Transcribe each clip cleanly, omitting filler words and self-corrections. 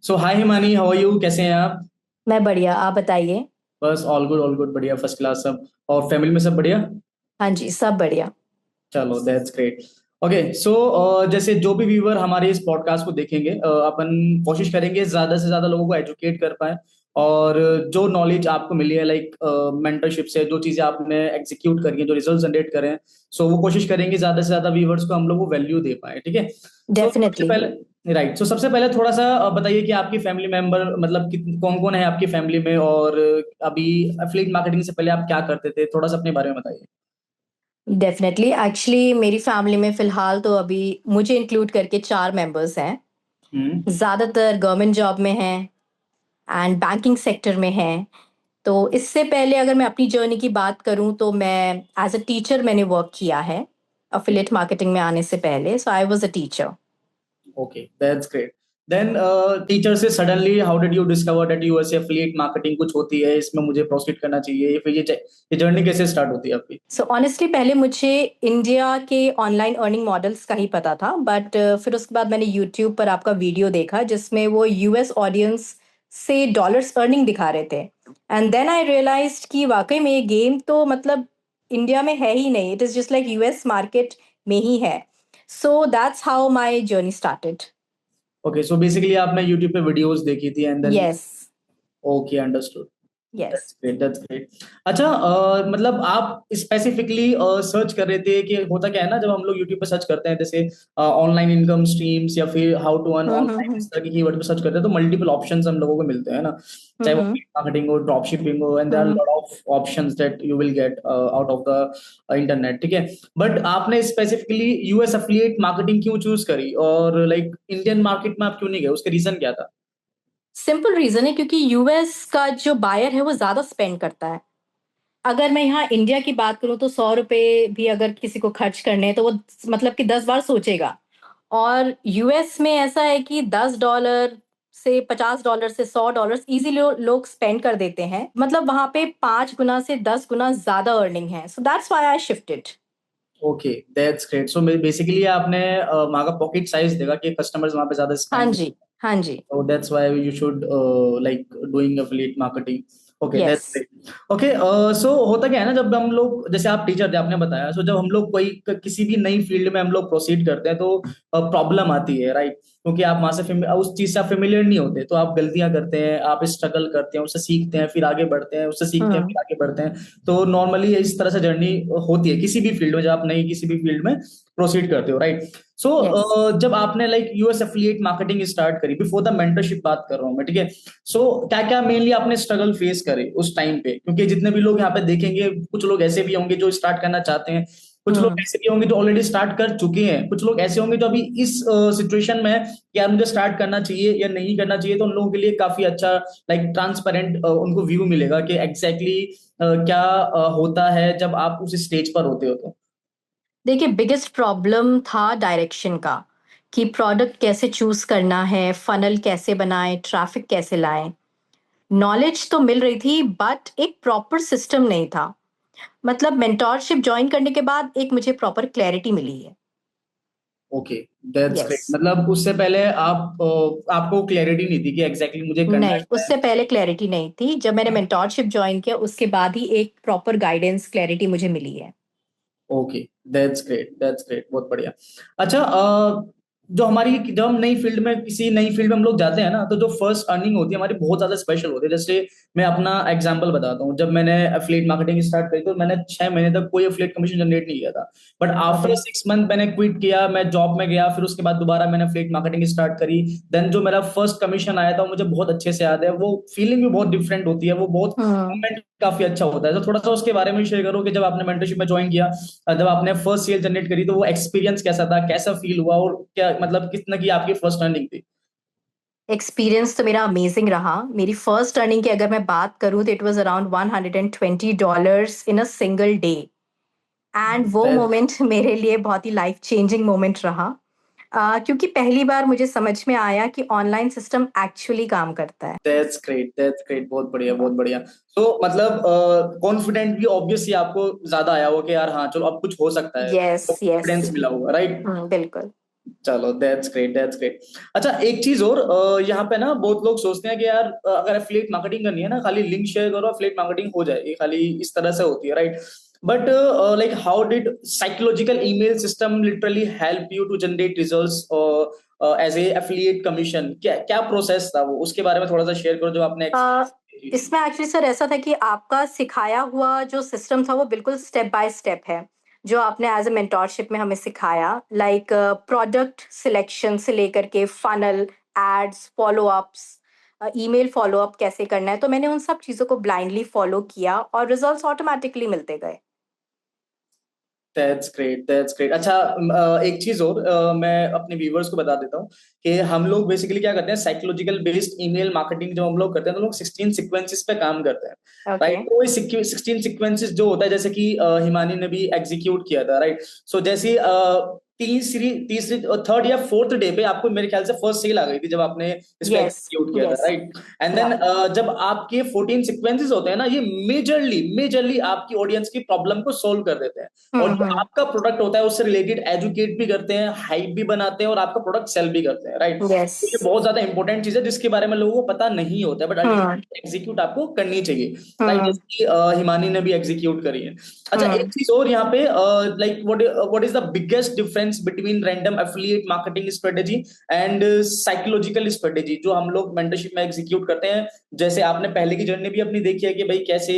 So hi Himani, how are you? कैसे हैं आप? मैं बढ़िया। आप बताइए। बस ऑल गुड बढ़िया, फर्स्ट क्लास सब। और फैमिली में सब बढ़िया? हाँ जी, सब बढ़िया। चलो दैट्स ग्रेट। ओके सो जैसे जो भी व्यूअर हमारे इस पॉडकास्ट को देखेंगे, अपन कोशिश करेंगे ज्यादा से ज्यादा लोगों को एजुकेट कर पाए। और जो नॉलेज आपको मिली है लाइक मेंटरशिप से, जो चीजें आपने एग्जीक्यूट करी हैं, जो रिजल्ट जनरेट करें, सो वो कोशिश करेंगे ज्यादा से ज्यादा व्यूअर्स को हम लोग वो वैल्यू दे पाए, ठीक है? सो सबसे डेफिनेटली। पहले राइट, सो सबसे पहले थोड़ा सा बताइए कि आपकी फैमिली मेंबर मतलब कौन कौन है आपकी फैमिली में, और अभी एफिलिएट मार्केटिंग से पहले आप क्या करते थे, थोड़ा सा अपने बारे में बताइए। डेफिनेटली एक्चुअली मेरी फैमिली में फिलहाल तो अभी मुझे इंक्लूड करके 4 मेंबर्स हैं। हम्म। ज़्यादातर गवर्नमेंट जॉब में हैं एंड बैंकिंग सेक्टर में हैं। तो इससे पहले अगर मैं अपनी जर्नी की बात करूं तो मैं एज अ टीचर मैंने वर्क किया है। अफिलिएट मार्केटिंग में आने से पहले so I was a teacher. Okay that's great. Then teacher से suddenly how did you discover that USA affiliate marketing कुछ होती है, इसमें मुझे प्रोसीड करना चाहिए, या फिर ये जर्नी कैसे स्टार्ट होती है आपकी? सो ऑनेस्टली पहले मुझे इंडिया के ऑनलाइन अर्निंग मॉडल्स का ही पता था, बट फिर उसके बाद मैंने यूट्यूब पर आपका वीडियो देखा जिसमें वो यूएस ऑडियंस से डॉलर्स अर्निंग दिखा रहे थे। एंड देन आई रियलाइज्ड कि वाकई में ये गेम तो मतलब इंडिया में है ही नहीं, it is just like US market में ही है। So that's how my journey started. Okay so basically आपने यूट्यूब पे वीडियोस देखी थी and then. Yes. Okay understood. Yes. That's great, that's great. अच्छा, मतलब आप स्पेसिफिकली सर्च कर रहे थे कि होता क्या है ना, जब हम लोग यूट्यूब पे सर्च करते हैं जैसे ऑनलाइन इनकम स्ट्रीम्स या फिर हाउ टू अर्न ऑनलाइन, हम्म। इस तरह की कीवर्ड पे सर्च करते हैं तो मल्टीपल ऑप्शंस हम लोगों को मिलते हैं ना। चाहे वो हम्म। मार्केटिंग हो, ड्रॉप शिपिंग हो, and there are hmm. Lot of options that you will get out of the internet, ठीक है? बट आपने स्पेसिफिकली यूएस एफिलिएट मार्केटिंग क्यों चूज करी, और लाइक इंडियन मार्केट में आप क्यों नहीं गए, उसके रीजन क्या था? सिंपल रीजन है क्योंकि यूएस का जो बायर है वो ज्यादा स्पेंड करता है। अगर मैं यहाँ इंडिया की बात करूँ तो 100 रुपए भी अगर किसी को खर्च करने हैं तो वो मतलब कि 10 बार सोचेगा। और यूएस में ऐसा है कि $10 से $50 से $100 इजीली लोग स्पेंड कर देते हैं, मतलब वहां पे 5 गुना से 10 गुना ज्यादा अर्निंग है। So that's why I shifted. Okay that's great. So basically आपने वहाँ का पॉकेट साइज देखा कि कस्टमर्स वहाँ पे ज्यादा हाँ स्पेंड, जी। हाँ जी। so that's why you should like doing affiliate marketing. Okay, yes. that's great. Okay, so होता क्या है ना, जब हम लोग जैसे आप टीचर थे आपने बताया, so जब हम लोग कोई किसी भी नई फील्ड में हम लोग प्रोसीड करते हैं तो प्रॉब्लम आती है, राइट? क्योंकि आप वहां से उस चीज से आप फेमिलियर नहीं होते, तो आप गलतियां करते हैं, आप स्ट्रगल करते हैं, उससे सीखते हैं, फिर आगे बढ़ते हैं, उससे सीखते हैं, हम्म। फिर आगे बढ़ते हैं। तो नॉर्मली इस तरह से जर्नी होती है किसी भी फील्ड में, जब आप नई किसी भी फील्ड में प्रोसीड करते हो, राइट? So yes. जब आपने like US affiliate marketing start करी, बिफोर द मेंटरशिप बात कर रहा हूं मैं, ठीक है? सो क्या क्या मेनली आपने स्ट्रगल फेस करे उस टाइम पे, क्योंकि जितने भी लोग यहाँ पे देखेंगे, कुछ लोग ऐसे भी होंगे जो स्टार्ट करना चाहते हैं, कुछ लोग हम्म। ऐसे भी होंगे जो ऑलरेडी स्टार्ट कर चुके हैं, कुछ लोग ऐसे होंगे जो अभी इस सिचुएशन में है कि यार मुझे स्टार्ट करना चाहिए या नहीं करना चाहिए। तो उन लोगों के लिए काफी अच्छा लाइक ट्रांसपेरेंट उनको व्यू मिलेगा कि एग्जैक्टली क्या होता है जब आप उस स्टेज पर होते हो तो। देखिए, बिगेस्ट प्रॉब्लम था डायरेक्शन का, कि प्रोडक्ट कैसे चूज करना है, फनल कैसे बनाएं, ट्रैफिक कैसे लाएं। नॉलेज तो मिल रही थी बट एक प्रॉपर सिस्टम नहीं था। मतलब मेंटोरशिप ज्वाइन करने के बाद एक मुझे प्रॉपर क्लैरिटी मिली है। Okay that's yes. ग्रेट। मतलब उससे पहले आप आपको क्लैरिटी नहीं थी कि एग्जैक्टली मुझे करना नहीं, क्या है। उससे पहले क्लैरिटी नहीं थी। जब मैंने मेंटोरशिप ज्वाइन किया उसके बाद ही एक प्रॉपर गाइडेंस क्लैरिटी मुझे मिली है। Okay that's great, that's great, बहुत बढ़िया। अच्छा, जो हमारी जब हम नई फील्ड में किसी नई फील्ड में हम लोग जाते हैं ना, तो जो फर्स्ट अर्निंग होती है हमारी बहुत ज्यादा स्पेशल होती है। जैसे मैं अपना एग्जांपल बताता हूँ, जब मैंने एफिलिएट मार्केटिंग स्टार्ट करी तो मैंने 6 महीने तक कोई एफिलिएट कमीशन जनरेट नहीं किया था। But after okay. 6 मंथ मैंने क्विट किया, मैं जॉब में गया, फिर उसके बाद दोबारा मैंने एफिलिएट मार्केटिंग स्टार्ट करी। देन जो मेरा फर्स्ट कमीशन आया था वो मुझे बहुत अच्छे से याद है, वो फीलिंग भी बहुत डिफरेंट होती है, वो बहुत हम्म। मोमेंट काफी अच्छा होता है। तो थोड़ा सा उसके बारे में शेयर करो कि जब आपने मेंटरशिप में ज्वाइन किया, जब आपने फर्स्ट सेल जनरेट करी, तो वो एक्सपीरियंस कैसा था, कैसा फील हुआ, और क्या मतलब कितना की आपकी फर्स्ट अर्निंग थी? एक्सपीरियंस तो मेरा अमेजिंग रहा। मेरी फर्स्ट अर्निंग की अगर मैं बात करूं तो it was around $120 in a single day. And वो दैट मोमेंट मेरे लिए बहुत ही लाइफ चेंजिंग मोमेंट रहा। क्योंकि पहली बार मुझे समझ में आया कि ऑनलाइन सिस्टम एक्चुअली काम करता है। दैट्स ग्रेट, दैट्स ग्रेट, बहुत बढ़िया, बहुत बढ़िया। तो मतलब कॉन्फिडेंट भी ऑब्वियसली आपको ज्यादा आया होगा कि यार हाँ चलो अब कुछ हो सकता है, यस। यस। कॉन्फिडेंस मिला होगा, राइट? बिल्कुल। चलो दैट्स ग्रेट, दैट्स ग्रेट। अच्छा एक चीज और, यहाँ पे ना बहुत लोग सोचते हैं कि यार अगर एफिलिएट मार्केटिंग करनी है ना, खाली लिंक शेयर करो एफिलिएट मार्केटिंग हो जाए, ये खाली इस तरह से होती है, right? But like how did psychological email system literally help you to generate results as a affiliate commission? क्या क्या प्रोसेस था वो, उसके बारे में थोड़ा सा शेयर करो जो आपने अ, एक्सपीरियंस। इसमें एक्चुअली सर ऐसा था कि आपका सिखाया हुआ जो सिस्टम था वो बिल्कुल स्टेप बाय स्टेप है, जो आपने एज़ अ मेंटोरशिप में हमें सिखाया, लाइक प्रोडक्ट सिलेक्शन से लेकर के funnel, ads, follow ups, email follow up कैसे करना है, तो मैंने उन सब चीज़ों को ब्लाइंडली फ़ॉलो किया और रिज़ल्ट्स ऑटोमैटिकली मिलते गए। That's great, that's great. अच्छा एक चीज और, मैं अपने व्यूवर्स को बता देता हूँ कि हम लोग बेसिकली क्या करते हैं, साइकोलॉजिकल बेस्ड ईमेल मार्केटिंग जब हम लोग करते हैं तो लोग 16 सीक्वेंसेस पे काम करते हैं, ओके, राइट? तो 16 सीक्वेंसेस जो होता है, जैसे कि हिमानी ने भी एग्जीक्यूट किया था, राइट? सो जैसे तीसरी तीसरी थर्ड या फोर्थ डे पे आपको मेरे ख्याल से फर्स्ट सेल आ गई थी जब आपने इसको येस, एग्जीक्यूट किया था, येस, राइट? एंड या। देन जब आपके 14 सीक्वेंसेस होते हैं ना, ये मेजरली मेजरली आपकी ऑडियंस की प्रॉब्लम को सोल्व कर देते हैं। और जो हुँ, आपका प्रोडक्ट होता है उससे रिलेटेड एजुकेट भी करते हैं, हाइप भी बनाते हैं और आपका प्रोडक्ट सेल भी करते हैं, राइट? येस, तो ये बहुत ज्यादा इंपॉर्टेंट चीज है जिसके बारे में लोगों को पता नहीं होता है, बट हुँ, अल्टीमेटली एग्जीक्यूट आपको करनी चाहिए, राइट? हुँ, जैसे कि हिमानी ने भी एग्जीक्यूट करी है। अच्छा एक हुँ। चीज और यहाँ पे, like what is the biggest difference between random affiliate marketing strategy and psychological strategy जो हम लोग मेंटरशिप में एग्जीक्यूट करते हैं? जैसे आपने पहले की जर्नी भी अपनी देखी है कि भाई कैसे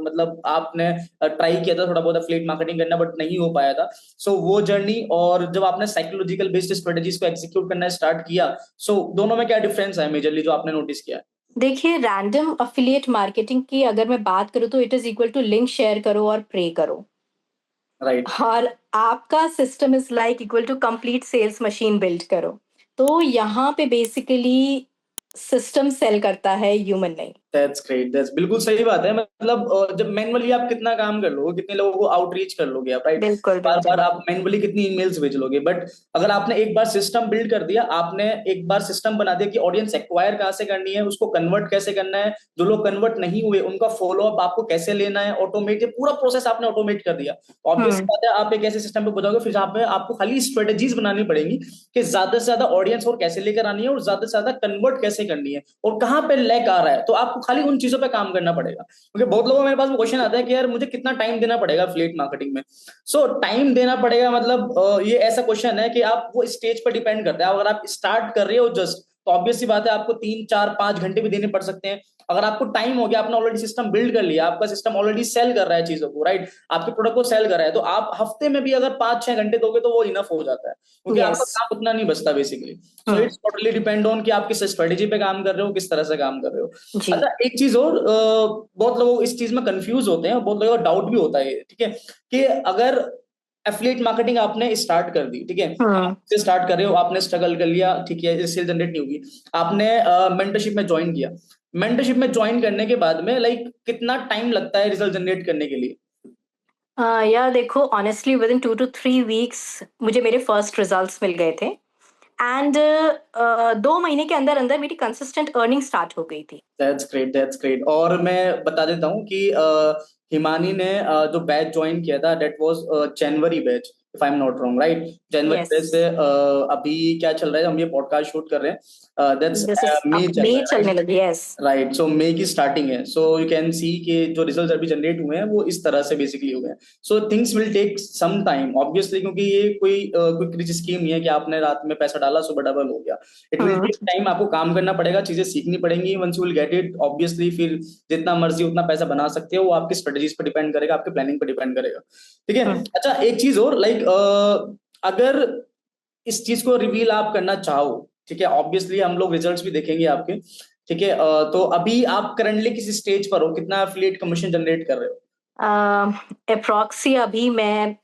मतलब आपने ट्राई किया था थोड़ा बहुत एफिलिएट मार्केटिंग करना बट नहीं हो पाया था, सो वो जर्नी, और जब आपने साइकोलॉजिकल बेस्ड स्ट्रेटजीज को एग्जीक्यूट करना स्टार्ट किया, सो दोनों में क्या डिफरेंस है मेजरली जो आपने नोटिस किया देखिए, रैंडम अफ़िलिएट मार्केटिंग की अगर मैं बात करूँ तो it is equal to link share करो और प्रे करो। है, राइट? और आपका system is like equal to complete sales machine build करो। तो यहाँ पे बेसिकली सिस्टम सेल करता है, ह्यूमन नहीं। दैट्स ग्रेट, दैट्स बिल्कुल सही बात है। मतलब जब मैनुअली आप कितना काम कर लोगे, कितने लोगों को आउटरीच कर लोगे आप, राइट? बिल्कुल, बार बार बिल्कुल। आप मैनुअली कितनी ईमेल्स भेज लोगे, बट अगर आपने एक बार सिस्टम बिल्ड कर दिया, आपने एक बार सिस्टम बना दिया कि ऑडियंस एक्वायर कहाँ से करनी है, उसको कन्वर्ट कैसे करना है, जो लोग कन्वर्ट नहीं हुए उनका फॉलो अप आपको कैसे लेना है, ऑटोमेट, पूरा प्रोसेस आपने ऑटोमेट कर दिया, ऑब्वियस हुँ, बात है आप एक ऐसे सिस्टम पे पहुंचोगे फिर जहाँ पे आपको खाली स्ट्रेटेजीज बनानी पड़ेंगी कि ज्यादा से ज्यादा ऑडियंस और कैसे लेकर आनी है और ज्यादा से ज्यादा कन्वर्ट कैसे करनी है और कहाँ पे लैग आ रहा है, तो आपको खाली उन चीजों पे काम करना पड़ेगा। क्योंकि बहुत लोगों मेरे पास वो क्वेश्चन आता है कि यार मुझे कितना टाइम देना पड़ेगा एफिलिएट मार्केटिंग में? सो टाइम देना पड़ेगा मतलब ये ऐसा क्वेश्चन है कि आप वो स्टेज पर डिपेंड करता है। अगर आप स्टार्ट कर रहे हो जस्ट, तो ऑब्वियस सी बात है आपको 3 4 5 घंटे भी देने पड़ सकते हैं। अगर आपको टाइम हो गया, आपने ऑलरेडी सिस्टम बिल्ड कर लिया, आपका सिस्टम ऑलरेडी सेल कर रहा है चीजों को, राइट? आपके प्रोडक्ट को सेल कर रहा है, तो आप हफ्ते में भी अगर 5 6 घंटे दोगे तो वो इनफ हो जाता है, क्योंकि आपका येस, काम उतना नहीं बचता basically. So hmm, it's totally depend on कि आप किस स्ट्रेटेजी पे काम कर रहे हो, किस तरह से काम कर रहे हो। जी। अच्छा एक चीज और, बहुत लोग इस चीज में कंफ्यूज होते हैं और बहुत लोगों को डाउट भी होता है, ठीक है, कि अगर एफिलिएट मार्केटिंग आपने स्टार्ट कर दी, ठीक है, आप हुँ। से स्टार्ट कर रहे हो, आपने स्ट्रगल कर लिया, ठीक है, सेल जनरेट नहीं होगी, आपने मेंटरशिप में ज्वाइन किया, मेंटरशिप में ज्वाइन करने के बाद में लाइक कितना टाइम लगता है रिजल्ट जनरेट करने के लिए? यार देखो, ऑनेस्टली विदिन 2 टू 3 वीक्स मुझे मेरे फर्स्ट रिजल्ट्स मिल गए थे एंड 2 महीने के अंदर-अंदर मेरी कंसिस्टेंट अर्निंग स्टार्ट हो गई थी। That's great, that's great. और मैं बता देता हूँ कि हिमानी ने जो बैच ज्वाइन किया था that was January batch, if I am not wrong, right? January yes, batch से अभी क्या चल रहा है, हम ये पॉडकास्ट शूट कर रहे हैं, दैट्स दिस इज़ मई अब चल रहा मई है, चलने राइट? लगी, येस। राइट, सो मई की स्टार्टिंग है, सो यू कैन सी कि जो रिजल्ट अभी जनरेट हुए हैं वो इस तरह से बेसिकली हुए हैं। So things will take some time obviously, क्योंकि ये कोई क्विक रिच स्कीम नहीं है कि आपने रात में पैसा डाला सुबह डबल हो गया। It will hmm, take time, आपको काम करना पड़ेगा, चीजें सीखनी पड़ेंगी, once you will get it obviously फिर जितना मर्जी उतना पैसा बना सकते हो, वो आपकी स्ट्रेटेजीज पर डिपेंड करेगा, आपके प्लानिंग पर डिपेंड करेगा, ठीक है? हुँ। अच्छा एक चीज और, लाइक अगर इस चीज को रिवील आप करना चाहो, ठीक है, ऑब्वियसली हम लोग रिजल्ट्स भी देखेंगे आपके, ठीक है, तो अभी आप करंटली किस स्टेज पर हो, कितना एफिलिएट कमीशन जनरेट कर रहे हो? एप्रॉक्सी अभी मैं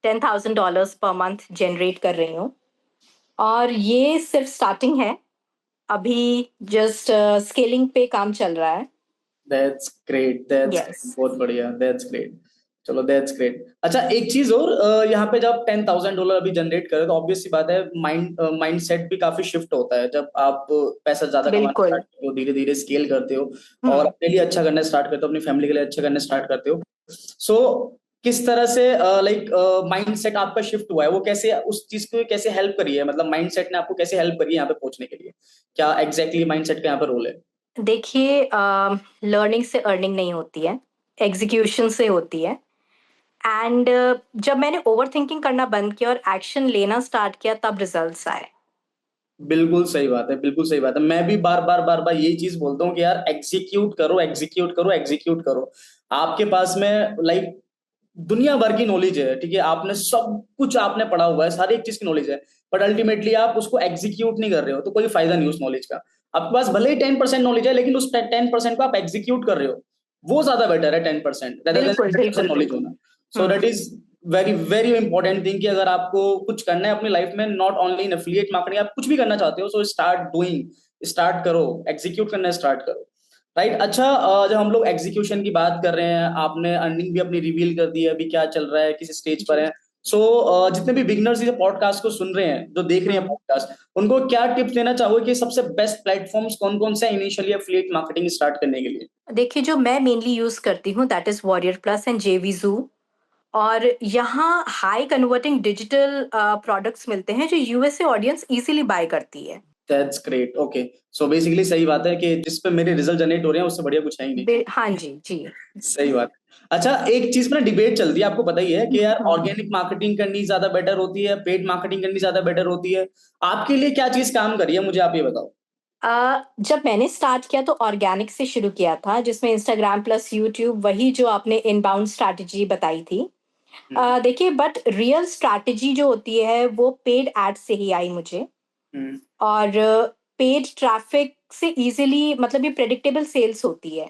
$10,000 पर मंथ जनरेट कर रही हूँ और ये सिर्फ स्टार्टिंग है। अभी जस्ट स्केलिंग पे काम चल रहा है। That's great, that's yes. Great, बहुत बढ़िया, दैट्स ग्रेट। चलो दैट्स ग्रेट। अच्छा एक चीज और, यहाँ पे जब $10,000 अभी जनरेट करें तो ऑब्वियस सी बात है माइंड सेट भी काफी शिफ्ट होता है जब आप पैसा ज्यादा कमाना बिल्कुल। स्टार्ट करते हो, धीरे धीरे स्केल करते हो और हुँ, अपने लिए अच्छा करना स्टार्ट करते हो, अपनी फैमिली के लिए अच्छा करना स्टार्ट करते हो। सो किस तरह से लाइक माइंडसेट आपका शिफ्ट हुआ है, वो कैसे उस चीज को कैसे हेल्प करी है, मतलब माइंडसेट ने आपको कैसे हेल्प करी है यहाँ पे पहुंचने के लिए, क्या एग्जैक्टली माइंडसेट का यहाँ पे रोल है? देखिए, लर्निंग से अर्निंग नहीं होती है, एग्जीक्यूशन से होती है। एंड जब मैंने ओवरथिंकिंग करना बंद किया और एक्शन लेना स्टार्ट किया, तब रिजल्ट्स आए। बिल्कुल सही बात है, बिल्कुल सही बात है। मैं भी बार बार यही चीज बोलता हूँ कि यार एग्जीक्यूट करो, एग्जीक्यूट करो, एग्जीक्यूट करो। आपके पास में लाइक दुनिया भर की नॉलेज है, ठीक है, आपने सब कुछ आपने पढ़ा हुआ है, सारी एक चीज की नॉलेज है, बट अल्टीमेटली आप उसको एग्जीक्यूट नहीं कर रहे हो तो कोई फायदा नहीं उस नॉलेज का। आपके पास भले ही 10% नॉलेज है, लेकिन उस 10% को आप एग्जीक्यूट कर रहे हो, वो ज्यादा बेटर है 10% रेदर देन बिल्कुल, 100% बिल्कुल, नॉलेज बिल्कुल। होना। So that hmm. Is very very important thing कि अगर आपको कुछ करना है अपनी लाइफ में, not only in affiliate marketing, आप कुछ भी करना चाहते हो, सो स्टार्ट डूइंग, स्टार्ट करो, एग्जीक्यूट करना स्टार्ट करो। राइट, अच्छा, जब हम लोग एग्जीक्यूशन की बात कर रहे हैं, आपने अर्निंग भी अपनी रिवील कर दी है, अभी क्या चल रहा है, किस स्टेज पर जी। है। सो जितने भी बिगनर्स इस पॉडकास्ट को सुन रहे हैं, जो देख रहे हैं हुँ। पॉडकास्ट, उनको क्या टिप्स देना चाहोगे कि सबसे बेस्ट प्लेटफॉर्म्स कौन कौन से इनिशियली एफिलिएट मार्केटिंग स्टार्ट करने के लिए? देखिए, जो मैं मेनली यूज़ करती हूँ that is Warrior Plus and JVZoo. और यहाँ हाई कन्वर्टिंग डिजिटल प्रोडक्ट्स मिलते हैं जो यूएसए ऑडियंस इज़िली बाय करती है। That's great, okay. So basically सही बात है कि जिस पे मेरे रिजल्ट जनरेट हो रहे हैं उससे बढ़िया कुछ है ही नहीं। हाँ जी, जी। सही बात। अच्छा, एक चीज में डिबेट चलती है, आपको पता ही है कि यार हुँ। ऑर्गेनिक मार्केटिंग करनी ज्यादा बेटर होती है, पेड मार्केटिंग करनी ज्यादा बेटर होती है। आपके लिए क्या चीज काम करी है, मुझे आप ये बताओ। जब मैंने स्टार्ट किया तो ऑर्गेनिक से शुरू किया था, जिसमें इंस्टाग्राम प्लस यूट्यूब, वही जो आपने इनबाउंड स्ट्रैटेजी बताई थी। हम्म। देखिए, बट रियल स्ट्रैटेजी जो होती है वो पेड एड से ही आई मुझे। हम्म। और पेड ट्रैफिक से इजीली, मतलब ये प्रेडिक्टेबल सेल्स होती है।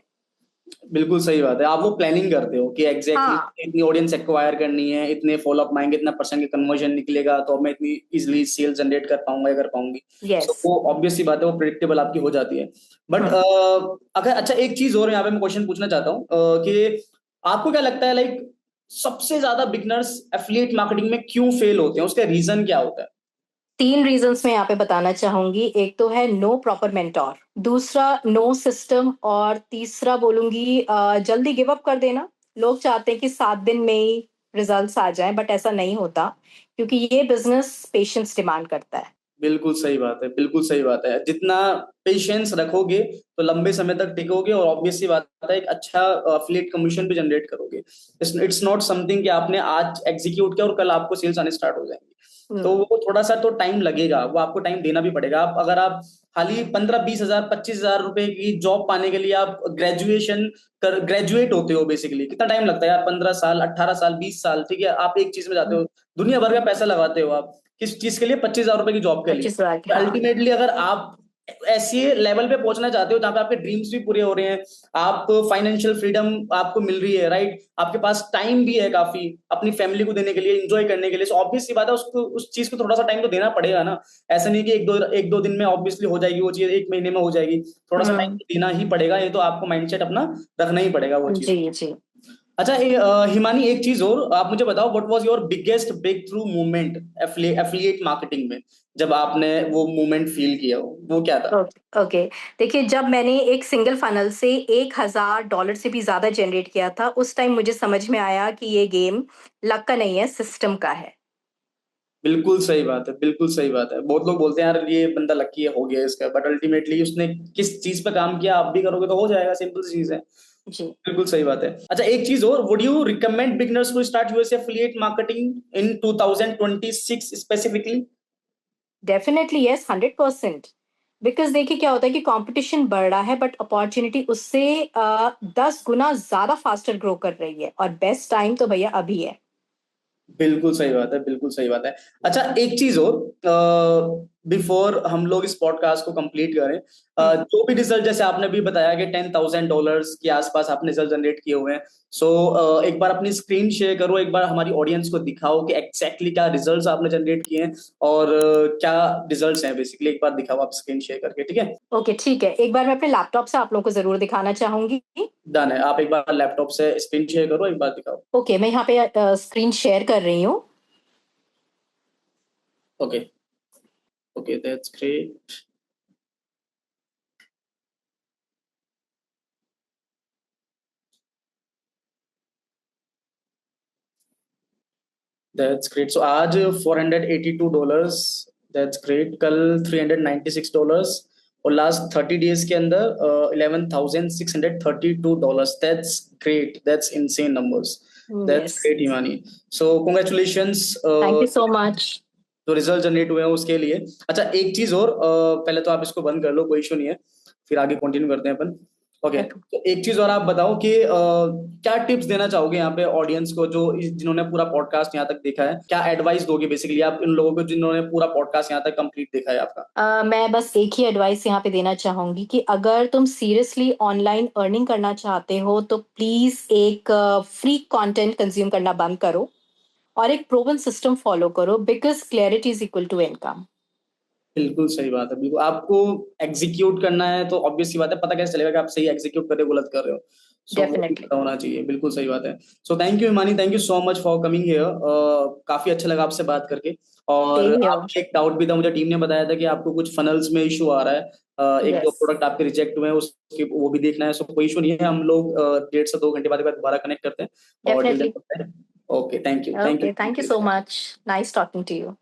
बिल्कुल सही बात है, आप वो प्लानिंग करते हो कि एग्जैक्टली हाँ। इतनी ऑडियंस एक्वायर करनी है, इतने फॉलोअप मांगेंगे, इतना परसेंट का कन्वर्जन निकलेगा, तो मैं इतनी इजिली सेल जनरेट कर पाऊंगा या कर पाऊंगी। यस। सो वो ऑब्वियस सी बात है, वो प्रिडिक्टेबल आपकी हो जाती है। बट हम्म। अगर अच्छा, एक चीज और यहाँ पे मैं क्वेश्चन पूछना चाहता हूँ कि आपको क्या लगता है, लाइक सबसे ज्यादा बिगनर्स एफिलिएट मार्केटिंग में क्यों फेल होते हैं, उसका रीजन क्या होता है? तीन रीजंस मैं यहाँ पे बताना चाहूंगी। एक तो है नो प्रॉपर मेंटोर, दूसरा नो सिस्टम, और तीसरा बोलूंगी जल्दी गिव अप कर देना। लोग चाहते हैं कि 7 दिन में ही रिजल्ट्स आ जाएं, बट ऐसा नहीं होता, क्योंकि ये बिजनेस पेशेंस डिमांड करता है। बिल्कुल सही बात है, बिल्कुल सही बात है। जितना पेशेंस रखोगे तो लंबे समय तक टिकोगे, और ऑब्वियस सी बात है एक अच्छा अफिलिएट कमीशन भी जनरेट करोगे। इट्स नॉट समथिंग कि आपने आज एग्जीक्यूट किया और कल आपको सेल्स आने स्टार्ट हो जाएंगे। तो हम्म। वो थोड़ा सा तो टाइम लगेगा, वो आपको टाइम देना भी पड़ेगा। आप अगर आप खाली 15-20 हजार 25 हजार रुपए की जॉब पाने के लिए आप ग्रेजुएट होते हो, बेसिकली कितना टाइम लगता है यार, 15 साल, 18 साल, 20 साल, ठीक है, आप एक चीज में जाते हो, दुनिया भर का पैसा लगाते हो आप किस चीज के लिए, 25 हजार रुपए की जॉब के लिए। 25 लाख, हाँ। अल्टीमेटली अगर आप ऐसे लेवल पे पहुंचना चाहते हो जहां पे आपके ड्रीम्स भी पूरे हो रहे हैं, आप फाइनेंशियल फ्रीडम आपको मिल रही है, राइट, आपके पास टाइम भी है काफी अपनी फैमिली को देने के लिए, एंजॉय करने के लिए, ऑब्वियस सी बात है उसको उस चीज को थोड़ा सा टाइम तो देना पड़ेगा ना। ऐसा नहीं कि एक दो दिन में ऑब्वियसली हो जाएगी वो चीज, एक महीने में हो जाएगी, थोड़ा सा टाइम हम्म। तो देना ही पड़ेगा, ये तो आपको माइंडसेट अपना रखना ही पड़ेगा वो चीज। जी, जी। अच्छा, हिमानी, एक चीज और आप मुझे बताओ, what was your biggest breakthrough movement affiliate marketing में, जब आपने वो मूवमेंट फील किया हो, वो क्या था? Okay, okay. देखिए, जब मैंने एक सिंगल फनल से $1000 से भी ज़्यादा जनरेट किया था, उस टाइम मुझे समझ में आया कि ये गेम लक का नहीं है, सिस्टम का है। बिल्कुल सही बात है, बिल्कुल सही बात है। बहुत लोग बोलते हैं यार ये बंदा लकी है, हो गया इसका, बट अल्टीमेटली उसने किस चीज पे काम किया, आप भी करोगे तो हो जाएगा, सिंपल सी चीज है। जी। बिल्कुल सही बात है। अच्छा, एक चीज और, would you recommend beginners to start US affiliate marketing in 2026 specifically? Definitely yes, 100%। Because देखिए क्या होता है कि कॉम्पिटिशन बढ़ रहा है, बट अपॉर्च्युनिटी उससे 10 गुना ज़्यादा फास्टर ग्रो कर रही है, और बेस्ट टाइम तो भैया अभी है। बिल्कुल सही बात है, बिल्कुल सही बात है। अच्छा, एक चीज और, बिफोर हम लोग इस पॉडकास्ट को कंप्लीट करें, हुँ। जो भी रिजल्ट जैसे आपने भी बताया कि $10,000 के आसपास आपने रिजल्ट जनरेट किए हुए हैं, सो एक बार अपनी स्क्रीन शेयर करो, एक बार हमारी ऑडियंस को दिखाओ कि एग्जैक्टली क्या रिजल्ट्स आपने जनरेट किए हैं, और क्या रिजल्ट्स हैं, बेसिकली एक बार दिखाओ आप स्क्रीन शेयर करके, ठीक है? ओके, ठीक है। एक बार मैं अपने लैपटॉप से आप लोगों को ज़रूर दिखाना चाहूँगी। डन है, आप एक बार लैपटॉप से स्क्रीन शेयर करो, एक बार दिखाओ। ओके, मैं यहाँ पे स्क्रीन शेयर कर रही हूँ। Okay, okay, that's great. That's great. So आज $482, दैट्स ग्रेट। कल $396, और लास्ट 30 डेज के अंदर $11,632। That's great, that's insane numbers. That's yes, great Himani. So congratulations thank you so much. जो रिजल्ट जनरेट हुए हैं उसके लिए। अच्छा, एक चीज और, पहले तो आप इसको बंद कर लो, कोई इशू नहीं है, फिर आगे कंटिन्यू करते हैं अपन। ओके, तो एक चीज और आप बताओ कि क्या टिप्स देना चाहोगे यहाँ पे ऑडियंस को, जो जिन्होंने पूरा पॉडकास्ट यहाँ तक देखा है, क्या एडवाइस दोगे बेसिकली आप इन लोगों को जिन्होंने पूरा पॉडकास्ट यहाँ तक कंप्लीट देखा है आपका? मैं बस एक ही एडवाइस यहाँ पे देना चाहूंगी कि अगर तुम सीरियसली ऑनलाइन अर्निंग करना चाहते हो तो प्लीज एक फ्री कंटेंट कंज्यूम करना बंद करो और एक प्रूवन सिस्टम फॉलो करो, because clarity is equal to income. बिल्कुल सही बात है, बिल्कुल आपको एग्जीक्यूट करना है तो ऑब्वियस सी बात है, पता कैसे चलेगा कि आप सही एग्जीक्यूट कर रहे हो गलत कर रहे हो? सो वो भी डेफिनेटली। पता होना चाहिए, बिल्कुल सही बात है। So thank you Himani, thank you so much for coming here. काफी अच्छा लगा आपसे बात करके। और सेम आपके एक डाउट भी था, मुझे टीम ने बताया था कि आपको कुछ फनल्स में इशू आ रहा है, एक दो यस, प्रोडक्ट आपके रिजेक्ट हुए हैं, उसकी वो भी देखना है। सो कोई इशू नहीं है, हम लोग 1.5 से 2 घंटे बाद दोबारा कनेक्ट करते हैं और डील डेफिनेटली। करते हैं। Okay, thank you, thank okay, thank you you. So much. Nice talking to you.